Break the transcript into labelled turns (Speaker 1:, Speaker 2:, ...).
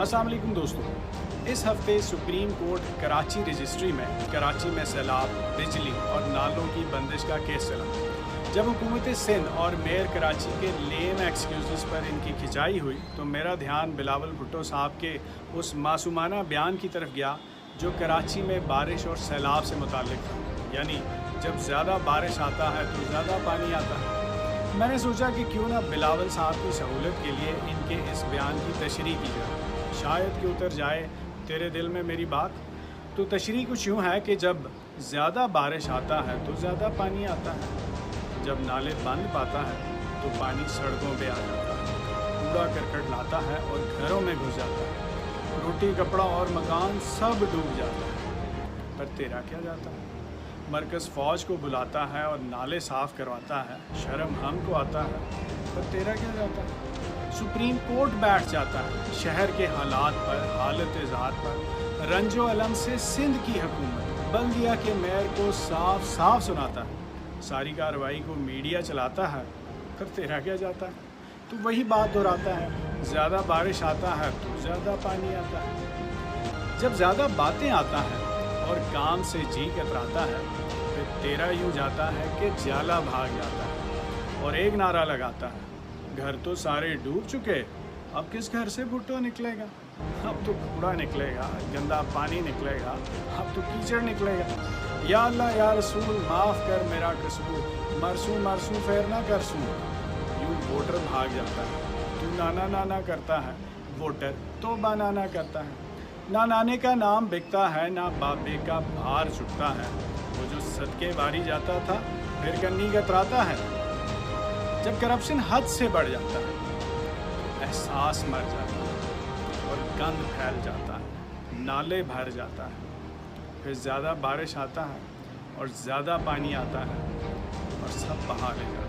Speaker 1: अस्सलाम वालेकुम दोस्तों, इस हफ्ते सुप्रीम कोर्ट कराची रजिस्ट्री में कराची में सैलाब, बिजली और नालों की बंदिश का केस चला। जब हुकूमत सिंध और मेयर कराची के लेम एक्सक्यूज़ पर इनकी खिंचाई हुई तो मेरा ध्यान बिलावल भुट्टो साहब के उस मासूमाना बयान की तरफ गया जो कराची में बारिश और सैलाब से मुताल्लिक था, यानी जब ज़्यादा बारिश आता है तो ज़्यादा पानी आता है। मैंने सोचा कि क्यों ना बिलावल साहब की सहूलत के लिए इनके इस बयान की तशरीह की जाए, शायद कि उतर जाए तेरे दिल में मेरी बात। तो तशरीह कुछ यूँ है कि जब ज़्यादा बारिश आता है तो ज़्यादा पानी आता है, जब नाले बंद पाता है तो पानी सड़कों पे आ जाता है, कूड़ा करकट लाता है और घरों में घुस जाता है, रोटी कपड़ा और मकान सब डूब जाता है। पर तेरा क्या जाता है? मरकज़ फ़ौज को बुलाता है और नाले साफ़ करवाता है, शर्म हमको आता है, पर तेरा क्या जाता है? सुप्रीम कोर्ट बैठ जाता है शहर के हालात पर, हालत इज़हार पर, रंजो अलम से सिंध की हुकूमत बल्दिया के मेयर को साफ साफ सुनाता है, सारी कार्रवाई को मीडिया चलाता है, पर तेरा क्या जाता है? तो वही बात दोहराता है, ज़्यादा बारिश आता है तो ज़्यादा पानी आता है। जब ज़्यादा बातें आता है और काम से जी कतराता है, फिर तेरा यूँ जाता है कि जाला भाग जाता है और एक नारा लगाता है, घर तो सारे डूब चुके, अब किस घर से भुट्टो निकलेगा? अब तो कूड़ा निकलेगा, गंदा पानी निकलेगा, अब तो कीचड़ निकलेगा। या अल्लाह या रसूल माफ़ कर मेरा कसूर, मरसूं मरसूं फेर ना करसूं। यूँ वोटर भाग जाता है, तू नाना नाना करता है, वोटर तो बनाना करता है। ना नाने का नाम बिकता है, ना बाबे का भार चुकता है। वो जो सदके बारी जाता था फिर कन्नी कतराता है। जब करप्शन हद से बढ़ जाता है तो एहसास मर जाता है और गंद फैल जाता है, नाले भर जाता है, फिर ज़्यादा बारिश आता है और ज़्यादा पानी आता है और सब बहा ले जाता है।